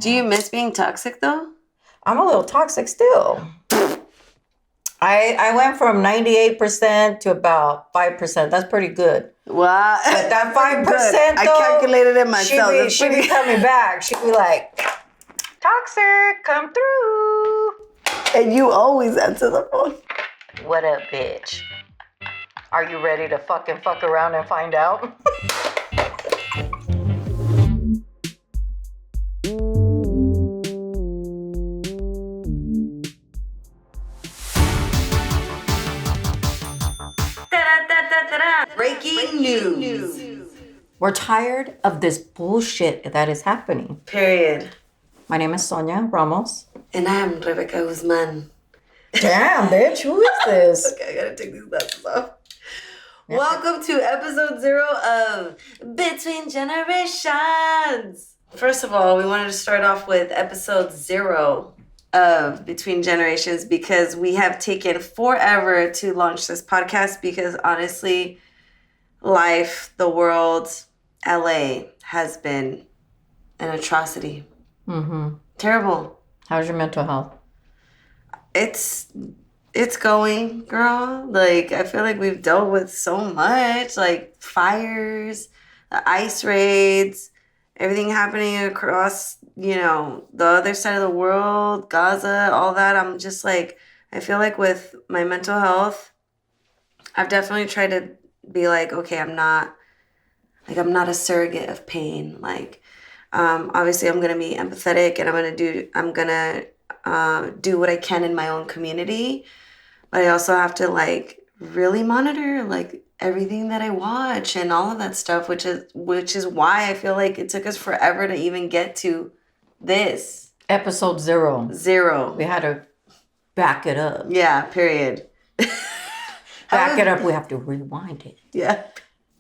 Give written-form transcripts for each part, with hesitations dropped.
Do you miss being toxic though? I'm a little toxic still. I went from 98% to about 5%. That's pretty good. Wow. But that 5%, though, I calculated it myself. She'd be coming back. She'd be like, toxic, come through. And you always answer the phone. What up, bitch? Are you ready to fucking fuck around and find out? Breaking news. We're tired of this bullshit that is happening. Period. My name is Sonia Ramos. And I'm Becca Guzman. Damn, bitch, who is this? Okay, I gotta take these glasses off. Yeah. Welcome to episode 0 of Between Generations. First of all, we wanted to start off with episode 0 of Between Generations because we have taken forever to launch this podcast because honestly, life, the world, LA has been an atrocity. Mm-hmm. Terrible. How's your mental health? It's going, girl. Like, I feel like we've dealt with so much, like fires, the ice raids, everything happening across, the other side of the world, Gaza, all that. I'm just like, I feel like with my mental health, I've definitely tried to be like, okay, I'm not a surrogate of pain. Like, obviously I'm going to be empathetic and I'm going to do what I can in my own community. But I also have to like really monitor like everything that I watch and all of that stuff, which is why I feel like it took us forever to even get to this. Episode 0. We had to back it up. Yeah, period. Back it up, we have to rewind it. Yeah.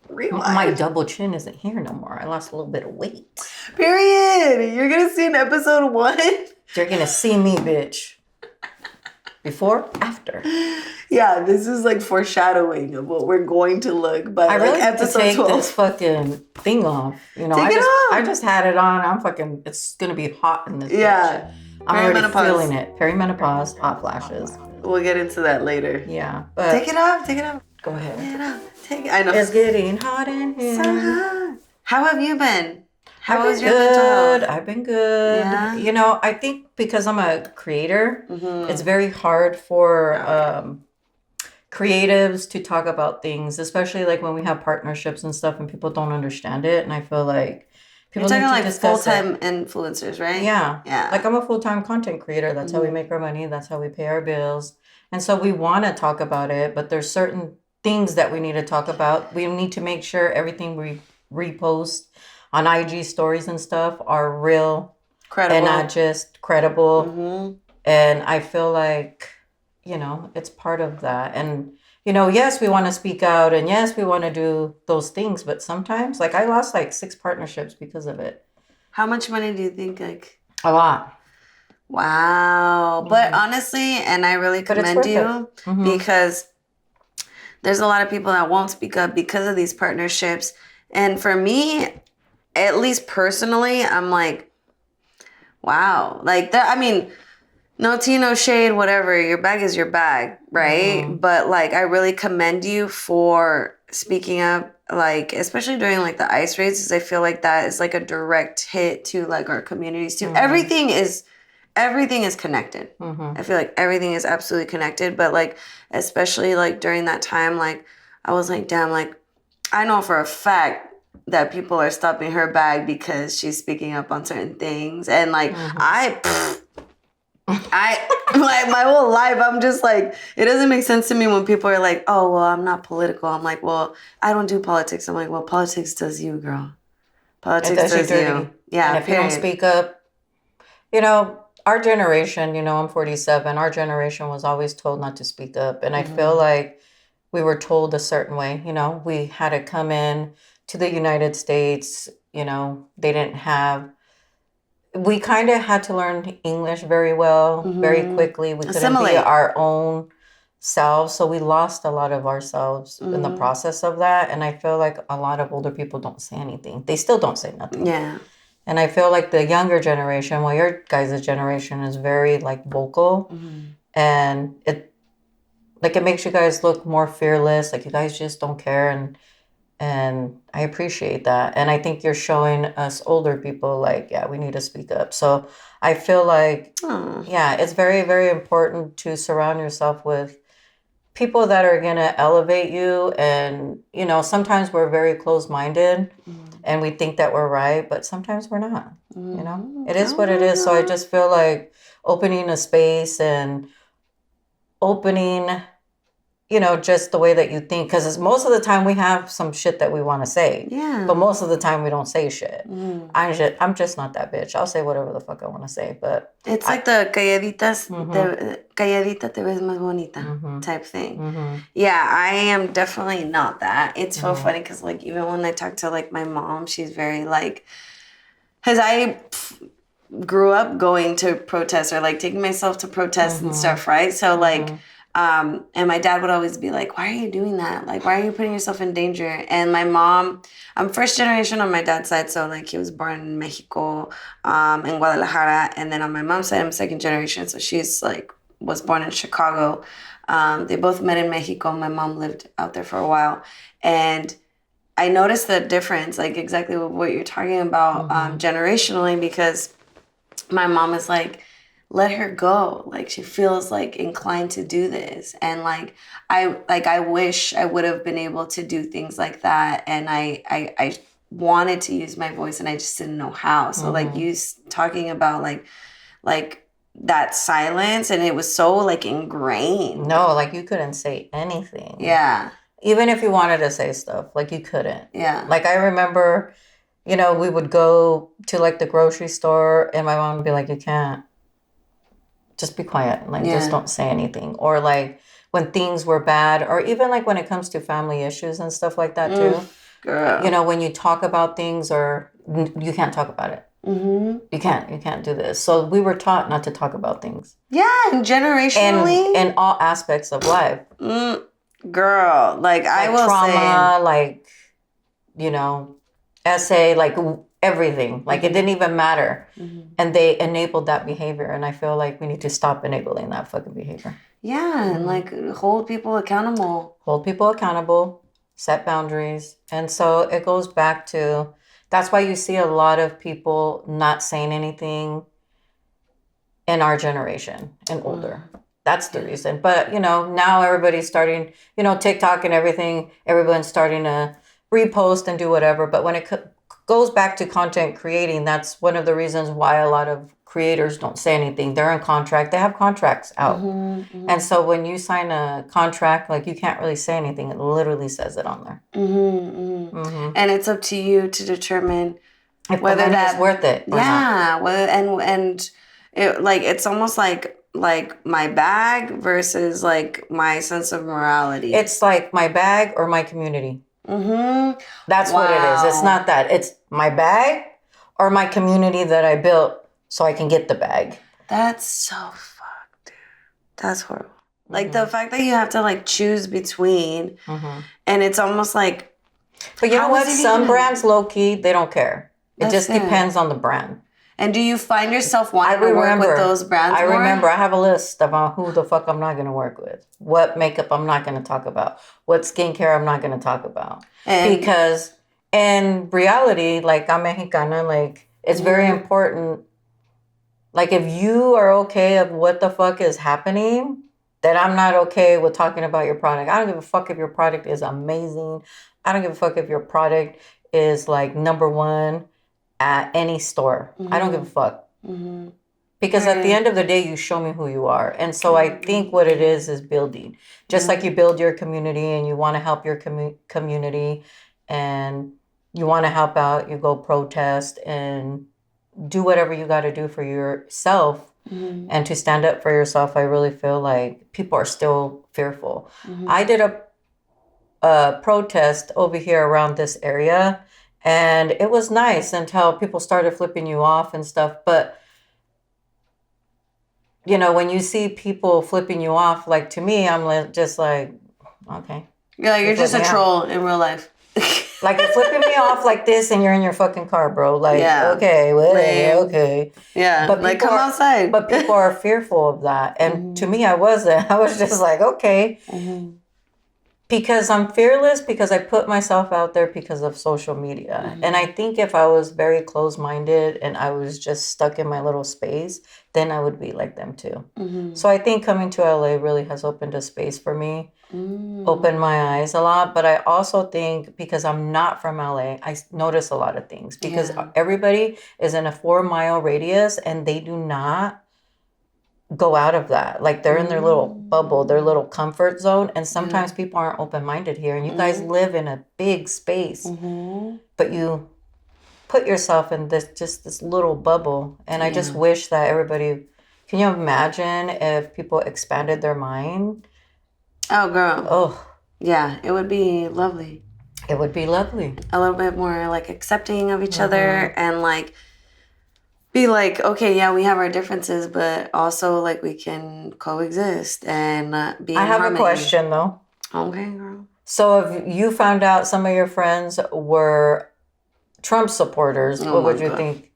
Rewind. My double chin isn't here no more. I lost a little bit of weight. Period. You're going to see in episode 1. You're going to see me, bitch. Before, after. Yeah, this is like foreshadowing of what we're going to look by I really like have to take 12. This fucking thing off. Take it off. I just had it on. It's going to be hot in this Yeah. bitch. I'm already feeling it. Perimenopause, hot flashes. We'll get into that later. Yeah. But take it off. Go ahead. Take it off. Take it. I know. It's getting hot in here. So hot. How have you been? How was your mental health? I've been good. Yeah. I think because I'm a creator, it's very hard for creatives to talk about things, especially like when we have partnerships and stuff and people don't understand it. And I feel like people You're talking need to like full-time influencers, right? Yeah. Yeah. Like I'm a full-time content creator. That's how we make our money. That's how we pay our bills. And so we want to talk about it, but there's certain things that we need to talk about. We need to make sure everything we repost on IG stories and stuff are real, credible, and not just credible. Mm-hmm. And I feel like, it's part of that. And, yes, we want to speak out and yes, we want to do those things. But sometimes, like I lost like 6 partnerships because of it. How much money do you think? Like a lot. Wow. Mm-hmm. But honestly, and I really commend you because there's a lot of people that won't speak up because of these partnerships. And for me, at least personally, I'm like, wow. Like that, I mean, no tea, no shade, whatever. Your bag is your bag, right? Mm-hmm. But like, I really commend you for speaking up, like, especially during like the ice raids, because I feel like that is like a direct hit to like our communities too. Mm-hmm. Everything is connected. Mm-hmm. I feel like everything is absolutely connected. But like, especially like during that time, like I was like, damn, like I know for a fact that people are stopping her bag because she's speaking up on certain things. And like, I like my whole life, I'm just like, it doesn't make sense to me when people are like, oh, well, I'm not political. I'm like, well, I don't do politics. I'm like, well, politics does you, girl. Politics does you. Yeah. And if you don't speak up, our generation, I'm 47. Our generation was always told not to speak up. And I feel like we were told a certain way, we had to come in to the United States, we kind of had to learn English very well, very quickly. We couldn't be our own selves. So we lost a lot of ourselves in the process of that. And I feel like a lot of older people don't say anything. They still don't say nothing. Yeah. And I feel like the younger generation, well, your guys' generation is very like vocal, and it makes you guys look more fearless. Like you guys just don't care, and I appreciate that. And I think you're showing us older people like, yeah, we need to speak up. So I feel like, yeah, it's very, very important to surround yourself with people that are going to elevate you. And, you know, sometimes we're very closed-minded and we think that we're right, but sometimes we're not, you know, it is what it is. So I just feel like opening a space and opening, you know, just the way that you think, because most of the time we have some shit that we want to say, but most of the time we don't say shit. I'm just not that bitch. I'll say whatever the fuck I want to say, but it's like the calladita te ves más bonita type thing. Yeah, I am definitely not that. It's so funny because like even when I talk to like my mom, she's very like, because I grew up going to protests or like taking myself to protests and stuff, right? So like, and my dad would always be like, why are you doing that? Like, why are you putting yourself in danger? And my mom, I'm first generation on my dad's side. So like he was born in Mexico, in Guadalajara. And then on my mom's side, I'm second generation. So she's like, was born in Chicago. They both met in Mexico. My mom lived out there for a while. And I noticed the difference, like exactly what you're talking about, generationally, because my mom is like, let her go. Like she feels like inclined to do this. And like I wish I would have been able to do things like that. And I wanted to use my voice and I just didn't know how. So like you talking about like that silence, and it was so like ingrained. No, like you couldn't say anything. Yeah. Even if you wanted to say stuff, like you couldn't. Yeah. Like I remember, you know, we would go to like the grocery store and my mom would be like, you can't. Just be quiet. Like, just don't say anything. Or like when things were bad, or even like when it comes to family issues and stuff like that too. Girl. You know, when you talk about things, or you can't talk about it. You can't do this. So we were taught not to talk about things. Yeah, and generationally. In all aspects of life. Girl, like I will trauma, say. like, you know, essay, like everything. Like it didn't even matter. And they enabled that behavior. And I feel like we need to stop enabling that fucking behavior. Yeah, and like hold people accountable. Hold people accountable, set boundaries. And so it goes back to, that's why you see a lot of people not saying anything in our generation and older. That's the reason. But, you know, now everybody's starting, you know, TikTok and everything, everyone's starting to repost and do whatever. But when it goes back to content creating, that's one of the reasons why a lot of creators don't say anything. They're in contract. They have contracts out. And so when you sign a contract, like you can't really say anything. It literally says it on there. And it's up to you to determine if whether that's worth it. Yeah. Whether, and it, like, it's almost like my bag versus like my sense of morality. It's like my bag or my community. That's what it is. It's not that. It's my bag or my community that I built so I can get the bag. That's so fucked, dude. That's horrible. Like the fact that you have to like choose between, and it's almost like. But you know what? Some brands, low key, they don't care. It just depends on the brand. And do you find yourself wanting to work with those brands more? I remember I have a list of who the fuck I'm not going to work with. What makeup I'm not going to talk about. What skincare I'm not going to talk about. Because in reality, like I'm Mexicana, like it's very important. Like if you are okay of what the fuck is happening, then I'm not okay with talking about your product. I don't give a fuck if your product is amazing. I don't give a fuck if your product is like number one at any store. I don't give a fuck. Because at the end of the day, you show me who you are. And so I think what it is building. Just like you build your community and you want to help your community and you want to help out, you go protest and do whatever you got to do for yourself and to stand up for yourself. I really feel like people are still fearful. I did a protest over here around this area. And it was nice until people started flipping you off and stuff. But, you know, when you see people flipping you off, like to me, I'm just like, okay. You're like, you're just a troll in real life. Like, you're flipping me off like this and you're in your fucking car, bro. Like, okay, well, okay. Yeah, but like, come outside. But people are fearful of that. And to me, I wasn't. I was just like, okay. Because I'm fearless, because I put myself out there because of social media. And I think if I was very close-minded and I was just stuck in my little space, then I would be like them too. So I think coming to LA really has opened a space for me, opened my eyes a lot. But I also think because I'm not from LA, I notice a lot of things because everybody is in a 4-mile radius and they do not go out of that. Like, they're in their little bubble, their little comfort zone. And sometimes people aren't open-minded here. And you guys live in a big space, but you put yourself in this little bubble. And I just wish that everybody, can you imagine if people expanded their mind? Oh, girl. Oh. Yeah, it would be lovely. It would be lovely. A little bit more like accepting of each other and like be like, okay, yeah, we have our differences, but also like we can coexist and be in harmony. A question though. Okay, girl. So if you found out some of your friends were Trump supporters, what would you think?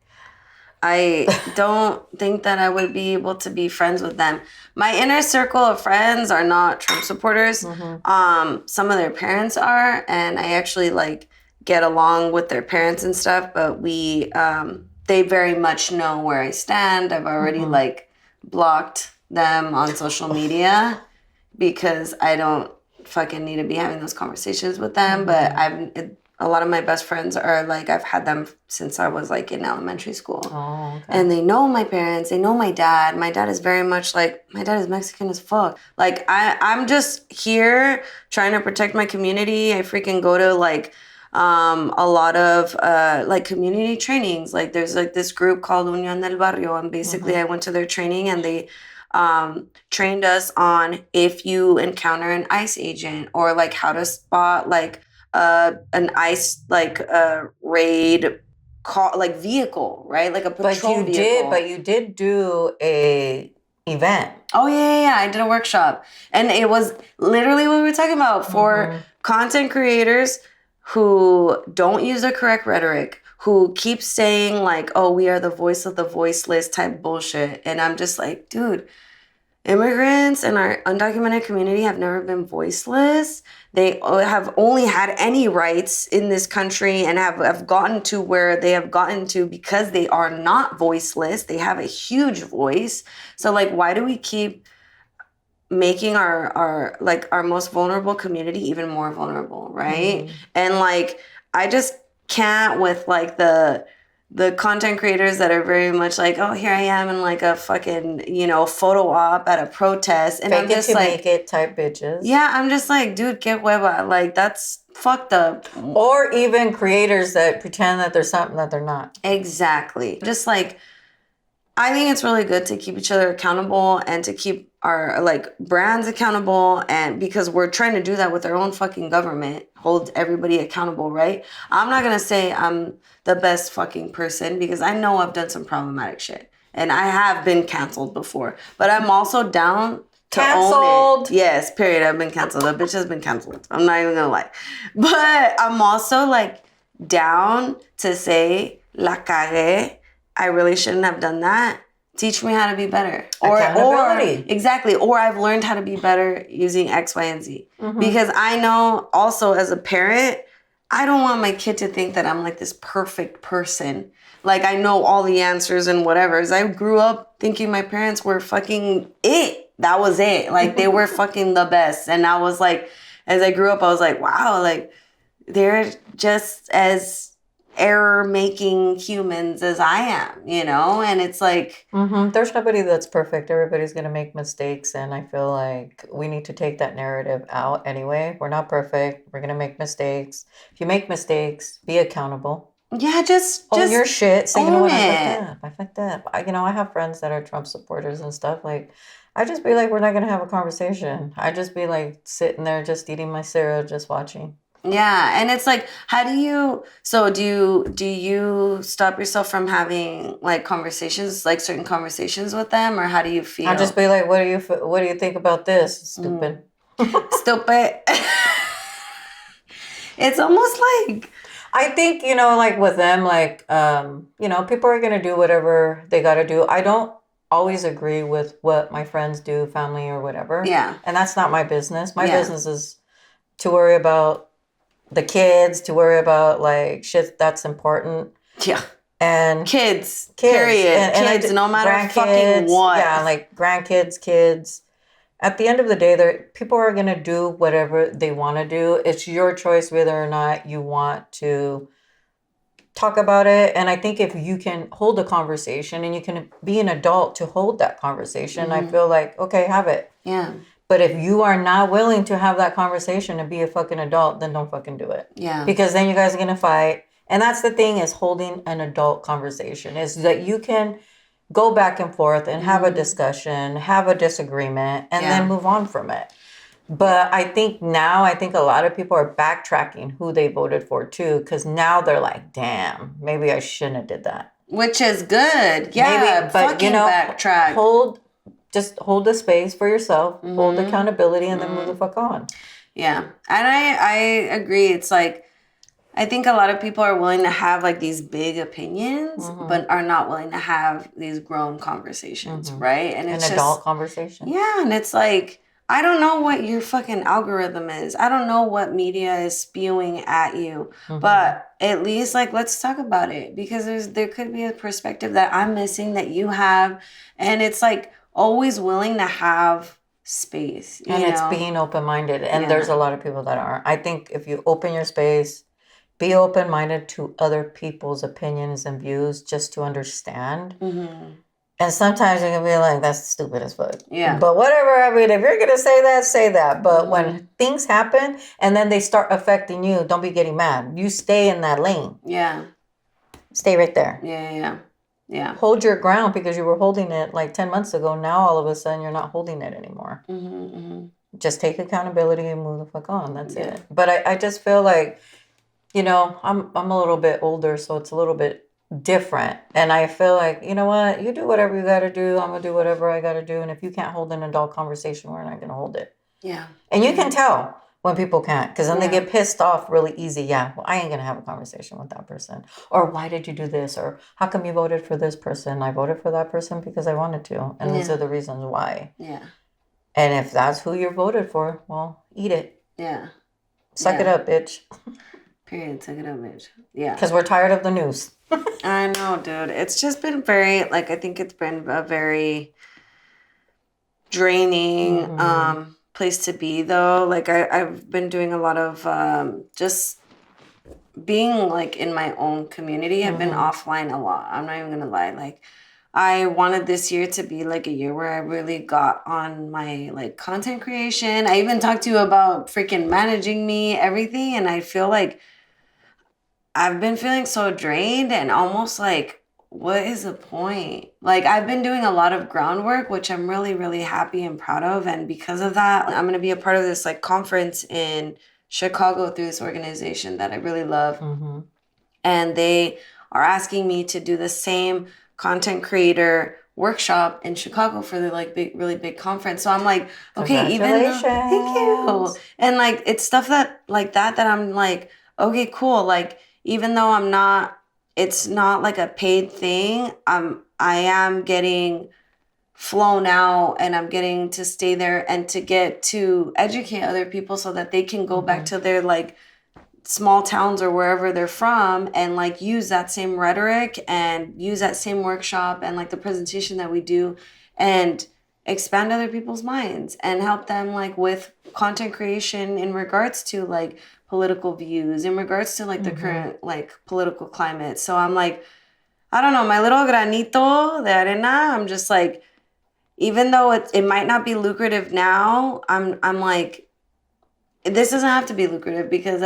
I don't think that I would be able to be friends with them. My inner circle of friends are not Trump supporters. Some of their parents are, and I actually like get along with their parents and stuff, but they very much know where I stand. I've already like blocked them on social media because I don't fucking need to be having those conversations with them. But a lot of my best friends are like, I've had them since I was like in elementary school. Oh, okay. And they know my parents, they know my dad. My dad is very much like, my dad is Mexican as fuck. Like I'm just here trying to protect my community. I freaking go to like a lot of like community trainings. Like there's like this group called Unión del Barrio, and basically I went to their training and they trained us on if you encounter an ICE agent or like how to spot like an ICE like raid car, like vehicle, right? Like a patrol vehicle. But you did do a event. Oh yeah. I did a workshop, and it was literally what we were talking about for content creators who don't use the correct rhetoric, who keep saying like, oh, we are the voice of the voiceless type bullshit. And I'm just like, dude, immigrants and our undocumented community have never been voiceless. They have only had any rights in this country and have gotten to where they have gotten to because they are not voiceless. They have a huge voice. So like, why do we keep making our most vulnerable community even more vulnerable, right? And like, I just can't with like the content creators that are very much like, oh, here I am in like a fucking, photo op at a protest. And I'm just like, make it type bitches. Yeah, I'm just like, dude, que hueva. Like, that's fucked up. Or even creators that pretend that they're something that they're not. Exactly. Just like, I think it's really good to keep each other accountable and to keep our like brands accountable, and because we're trying to do that with our own fucking government, hold everybody accountable, right? I'm not gonna say I'm the best fucking person because I know I've done some problematic shit and I have been canceled before, but I'm also down to own it. Yes, period. I've been canceled. That bitch has been canceled. I'm not even gonna lie, but I'm also like down to say la cagué. I really shouldn't have done that. Teach me how to be better. Or exactly. Or I've learned how to be better using X, Y, and Z. Because I know also as a parent, I don't want my kid to think that I'm like this perfect person. Like I know all the answers and whatever. As I grew up thinking my parents were fucking it. That was it. Like they were fucking the best. And I was like, as I grew up, I was like, wow, like they're just as error-making humans as I am, And it's like... There's nobody that's perfect. Everybody's going to make mistakes, and I feel like we need to take that narrative out anyway. We're not perfect. We're going to make mistakes. If you make mistakes, be accountable. Yeah, just own your shit. Say, you know what, I fucked up. I have friends that are Trump supporters and stuff. Like, I just be like, we're not going to have a conversation. I just be like sitting there just eating my cereal, just watching. Yeah, and it's like, how do you stop yourself from having like conversations, like certain conversations with them, or how do you feel? I'll just be like, what do you think about this? Stupid. Stupid. It's almost like, I think, you know, like with them, like, you know, people are going to do whatever they got to do. I don't always agree with what my friends do, family or whatever. Yeah. And that's not my business. My business is to worry about the kids, to worry about like shit that's important. Yeah. And kids. Period. And kids, no matter fucking what. Yeah, like grandkids, kids. At the end of the day, people are going to do whatever they want to do. It's your choice whether or not you want to talk about it. And I think if you can hold a conversation and you can be an adult to hold that conversation, I feel like, okay, have it. Yeah. But if you are not willing to have that conversation and be a fucking adult, then don't fucking do it. Yeah. Because then you guys are going to fight. And that's the thing, is holding an adult conversation, is that you can go back and forth and have a discussion, have a disagreement, and then move on from it. But I think a lot of people are backtracking who they voted for too, because now they're like, damn, maybe I shouldn't have did that. Which is good. Yeah, maybe, but you know, backtrack. Just hold the space for yourself, hold accountability, and then move the fuck on. Yeah. And I agree. It's like, I think a lot of people are willing to have like these big opinions, but are not willing to have these grown conversations, right? And it's an adult conversation. Yeah, and it's like, I don't know what your fucking algorithm is. I don't know what media is spewing at you, but at least like, let's talk about it, because there could be a perspective that I'm missing that you have. And it's like always willing to have space. And it's being open-minded. And there's a lot of people that aren't. I think if you open your space, be open-minded to other people's opinions and views just to understand. And sometimes you can be like, that's stupid as fuck. Yeah. But whatever, I mean, if you're going to say that, say that. But when things happen and then they start affecting you, don't be getting mad. You stay in that lane. Yeah. Stay right there. Yeah. Hold your ground, because you were holding it like 10 months ago. Now all of a sudden you're not holding it anymore. Just take accountability and move the fuck on. That's it. But I just feel like, you know, I'm a little bit older, so it's a little bit different. And I feel like, you know what, you do whatever you got to do. I'm going to do whatever I got to do. And if you can't hold an adult conversation, we're not going to hold it. Yeah. And you can tell when people can't, because then they get pissed off really easy. Yeah, well, I ain't going to have a conversation with that person. Or why did you do this? Or how come you voted for this person? I voted for that person because I wanted to. And these are the reasons why. Yeah. And if that's who you voted for, well, eat it. Yeah. Suck it up, bitch. Period. Suck it up, bitch. Yeah. Because we're tired of the news. I know, dude. It's just been very, like, I think it's been a very draining place to be, though. Like, I've been doing a lot of just being, like, in my own community. I've been offline a lot. I'm not even going to lie. Like, I wanted this year to be, like, a year where I really got on my, like, content creation. I even talked to you about freaking managing me, everything. And I feel like I've been feeling so drained and almost like, what is the point? Like, I've been doing a lot of groundwork, which I'm really, really happy and proud of. And because of that, I'm going to be a part of this like conference in Chicago through this organization that I really love. And they are asking me to do the same content creator workshop in Chicago for the like big, really big conference. So I'm like, okay, even though, thank you. And like, it's stuff that like that I'm like, okay, cool. Like, even though it's not like a paid thing, I am getting flown out and I'm getting to stay there and to get to educate other people so that they can go back to their like small towns or wherever they're from and like use that same rhetoric and use that same workshop and like the presentation that we do and expand other people's minds and help them like with content creation in regards to like political views, in regards to like the current like political climate. So I'm like, I don't know, my little granito de arena, I'm just like, even though it might not be lucrative now, I'm like, this doesn't have to be lucrative because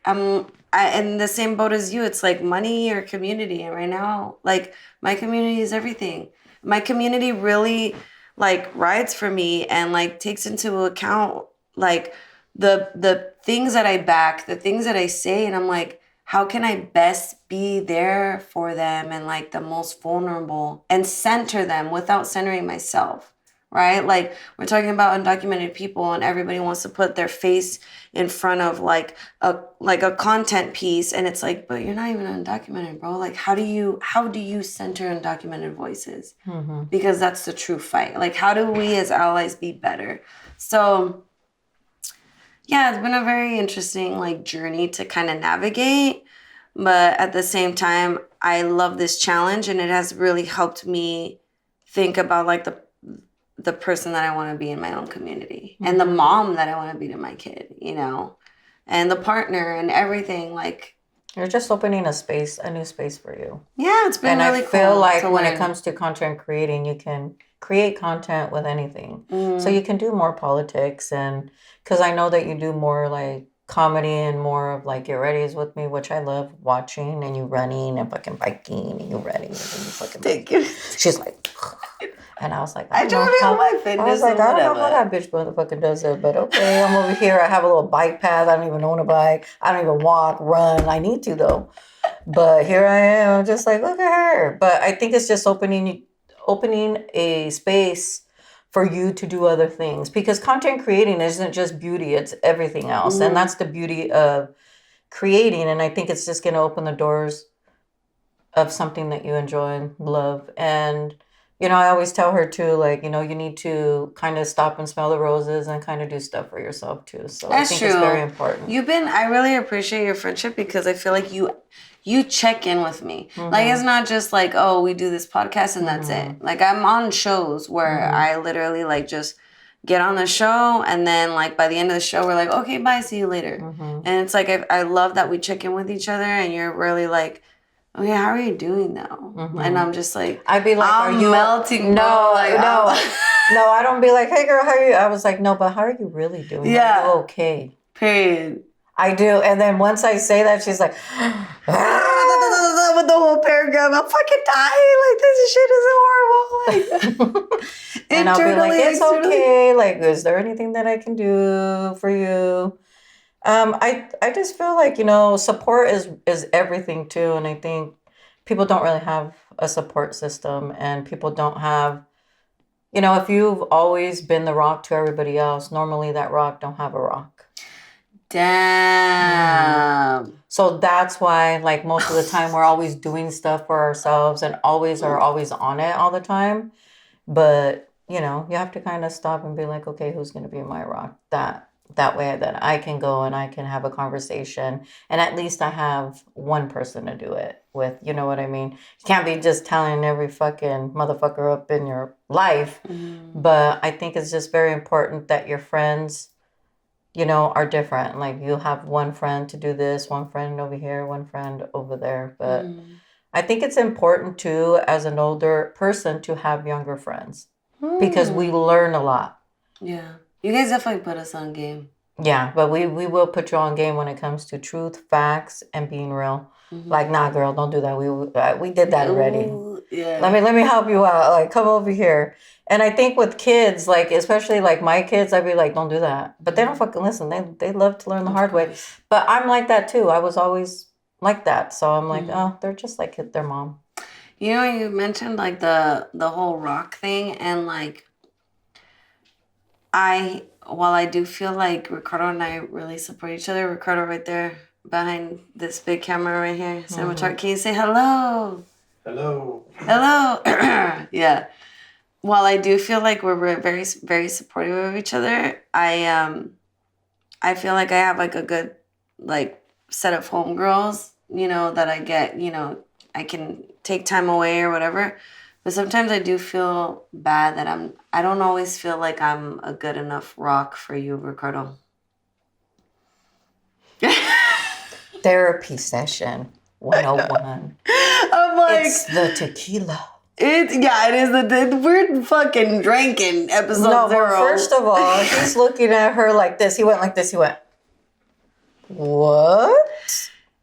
I'm in the same boat as you. It's like money or community. And right now, like my community is everything. My community really like rides for me and like takes into account like the things that I back, the things that I say, and I'm like, how can I best be there for them and like the most vulnerable and center them without centering myself, right? Like, we're talking about undocumented people, and everybody wants to put their face in front of like a content piece, and it's like, but you're not even undocumented, bro. Like, how do you center undocumented voices? Mm-hmm. Because that's the true fight. Like, how do we as allies be better? So yeah, it's been a very interesting like journey to kind of navigate, but at the same time, I love this challenge, and it has really helped me think about like the person that I want to be in my own community, and the mom that I want to be to my kid, you know, and the partner and everything. Like, you're just opening a new space for you. Yeah, it's been really cool. And I feel like when it comes to content creating, you can create content with anything. So you can do more politics, and because I know that you do more like comedy and more of like Get Ready's with me, which I love watching, and you running and fucking biking and you running and you fucking thank you. She's like, and I was like, I try to be on my fitness. I was like, I don't know how that bitch motherfucking does it, but okay, I'm over here. I have a little bike path. I don't even own a bike. I don't even walk, run. I need to though. But here I am. I'm just like, look at her. But I think it's just opening a space for you to do other things, because content creating isn't just beauty, it's everything else. And that's the beauty of creating. And I think it's just going to open the doors of something that you enjoy and love. And, you know, I always tell her too, like, you know, you need to kind of stop and smell the roses and kind of do stuff for yourself too. So that's I think true. It's very important. I really appreciate your friendship, because I feel like you check in with me. Like, it's not just like, oh, we do this podcast and that's it. Like, I'm on shows where I literally like just get on the show, and then like by the end of the show we're like, okay, bye, see you later. And it's like, I love that we check in with each other, and you're really like, okay, how are you doing now? And I'm just like, I'd be like, I'm are you melting? No, like, no, no. I don't be like, hey girl, how are you? I was like, no, but how are you really doing? Yeah. Are you okay? Period. I do. And then once I say that, she's like, with the whole paragraph, I'm fucking dying. Like, this shit is horrible. Like, and I'll be like, it's okay. Like, is there anything that I can do for you? I just feel like, you know, support is everything too. And I think people don't really have a support system, and people don't have, you know, if you've always been the rock to everybody else, normally that rock don't have a rock. Damn. So that's why, like, most of the time we're always doing stuff for ourselves and always on it all the time. But, you know, you have to kind of stop and be like, okay, who's going to be my rock? That way that I can go and I can have a conversation, and at least I have one person to do it with. You know what I mean? You can't be just telling every fucking motherfucker up in your life. But I think it's just very important that your friends, you know, are different. Like, you have one friend to do this, one friend over here, one friend over there. But I think it's important too, as an older person, to have younger friends, because we learn a lot. Yeah. You guys definitely put us on game. Yeah, but we will put you on game when it comes to truth, facts, and being real. Like, nah, girl, don't do that. We did that already. Yeah. Let me help you out. Like, come over here. And I think with kids, like, especially like my kids, I'd be like, don't do that. But they don't fucking listen. They love to learn the hard way. But I'm like that too. I was always like that. So I'm like, oh, they're just like their mom. You know, you mentioned like the whole rock thing, and like, while I do feel like Ricardo and I really support each other, Ricardo right there behind this big camera right here, can you say hello? Hello. Hello. Yeah. While I do feel like we're very, very supportive of each other, I feel like I have like a good like set of homegirls, you know, that I get, you know, I can take time away or whatever. But sometimes I do feel bad that I don't always feel like I'm a good enough rock for you, Ricardo. Therapy session 101. I'm like, it's the tequila. It is we're fucking drinking episode 0. First of all, he's looking at her like this. He went like this. He went, what?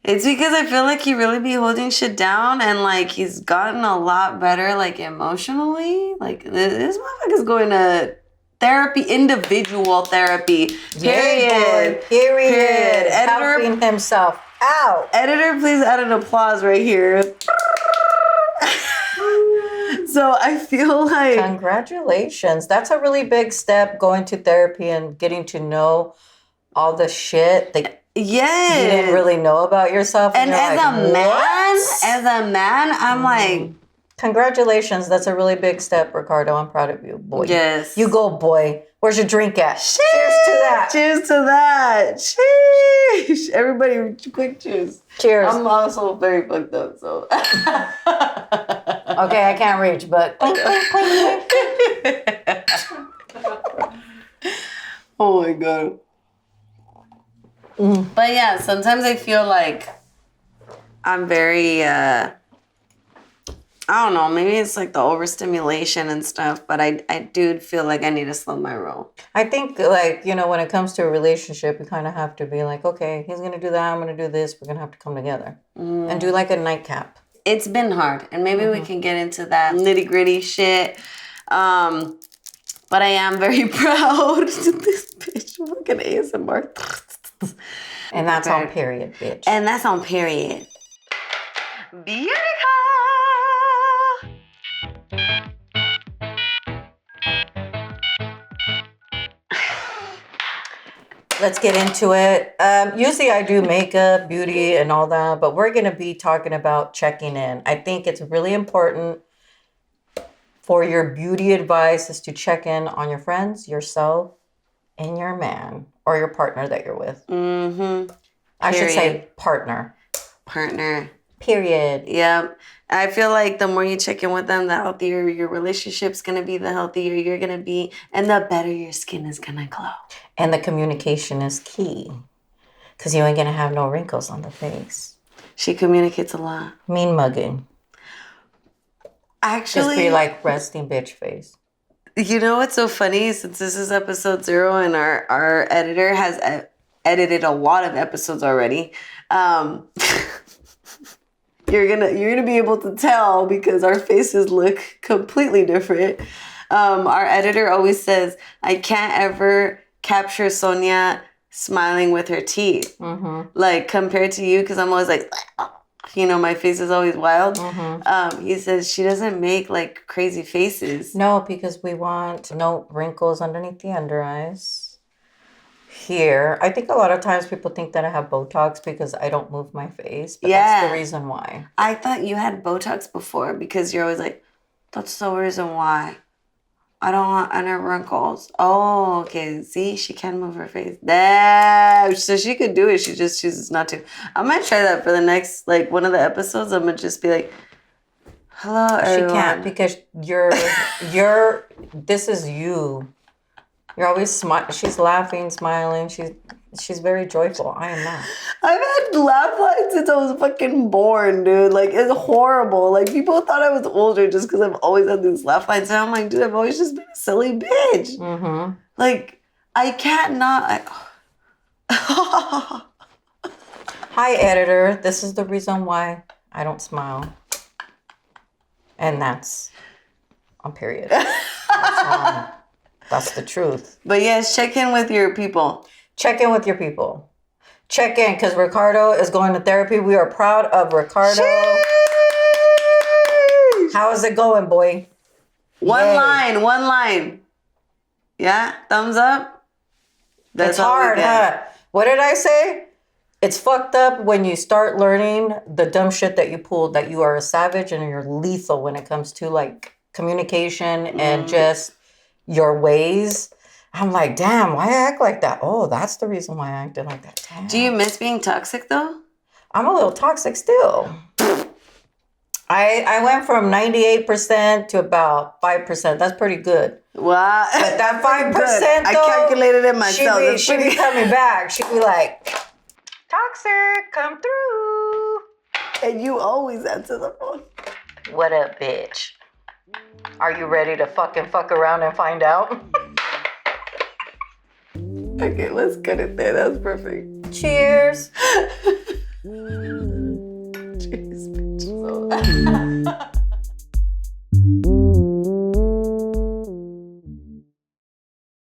It's because I feel like he really be holding shit down, and like he's gotten a lot better like emotionally. Like this motherfucker's going to therapy, individual therapy. Period. Period. Editor, helping himself out. Editor, please add an applause right here. So I feel like... Congratulations. That's a really big step, going to therapy and getting to know all the shit that you didn't really know about yourself. And as a man, I'm like... Congratulations. That's a really big step, Ricardo. I'm proud of you, boy. Yes. You go, boy. Where's your drink at? Sheesh. Cheers to that. Cheers to that. Sheesh. Everybody, quick cheers. Cheers. I'm also very fucked up, so... Okay, I can't reach, but... Oh, my God. But yeah, sometimes I feel like I'm very, I don't know, maybe it's like the overstimulation and stuff, but I do feel like I need to slow my roll. I think, like, you know, when it comes to a relationship, you kind of have to be like, okay, he's going to do that, I'm going to do this, we're going to have to come together and do like a nightcap. It's been hard, and maybe we can get into that nitty-gritty shit. But I am very proud of this bitch fucking ASMR. And that's on period, bitch. And that's on period. Beautiful. Let's get into it. Usually I do makeup, beauty, and all that, but we're going to be talking about checking in. I think it's really important for your beauty advice is to check in on your friends, yourself, and your man or your partner that you're with. Mm-hmm. I should say partner. Partner. Period. Yep. I feel like the more you check in with them, the healthier your relationship's going to be, the healthier you're going to be, and the better your skin is going to glow. And the communication is key because you ain't going to have no wrinkles on the face. She communicates a lot. Mean mugging. Actually. Just be like resting bitch face. You know what's so funny? Since this is episode 0 and our editor has edited a lot of episodes already, you're gonna be able to tell because our faces look completely different. Our editor always says, I can't ever capture Sonia smiling with her teeth. Mm-hmm. Like compared to you, because I'm always like, you know, my face is always wild. Mm-hmm. He says she doesn't make like crazy faces. No, because we want no wrinkles underneath the under eyes. Here, I think a lot of times people think that I have Botox because I don't move my face. But that's the reason why. I thought you had Botox before because you're always like, that's the reason why. I don't want any wrinkles. Oh, okay. See, she can move her face. Damn. So she could do it. She just chooses not to. I might try that for the next, like, one of the episodes. I'm going to just be like, hello, everyone. She can't because this is you. You're always she's laughing, smiling. She's very joyful. I am not. I've had laugh lines since I was fucking born, dude. Like, it's horrible. Like, people thought I was older just because I've always had these laugh lines. And I'm like, dude, I've always just been a silly bitch. Mm-hmm. Like, I can't not... Hi, editor. This is the reason why I don't smile. And that's on period. That's the truth. But yes, check in with your people. Check in with your people. Check in because Ricardo is going to therapy. We are proud of Ricardo. Sheesh. How is it going, boy? One line. Yeah? Thumbs up? That's hard, huh? What did I say? It's fucked up when you start learning the dumb shit that you pulled, that you are a savage and you're lethal when it comes to like communication and just your ways. I'm like, damn, why I act like that? Oh, that's the reason why I acted like that. Damn. Do you miss being toxic though? I'm a little toxic still. I went from 98% to about 5%. That's pretty good. Wow. But that 5% though, I calculated it myself. She'd be coming back. She'd be like, toxic, come through. And you always answer the phone. What up, bitch? Are you ready to fuck around and find out? Okay, let's cut it there. That was perfect. Cheers. Cheers, bitch.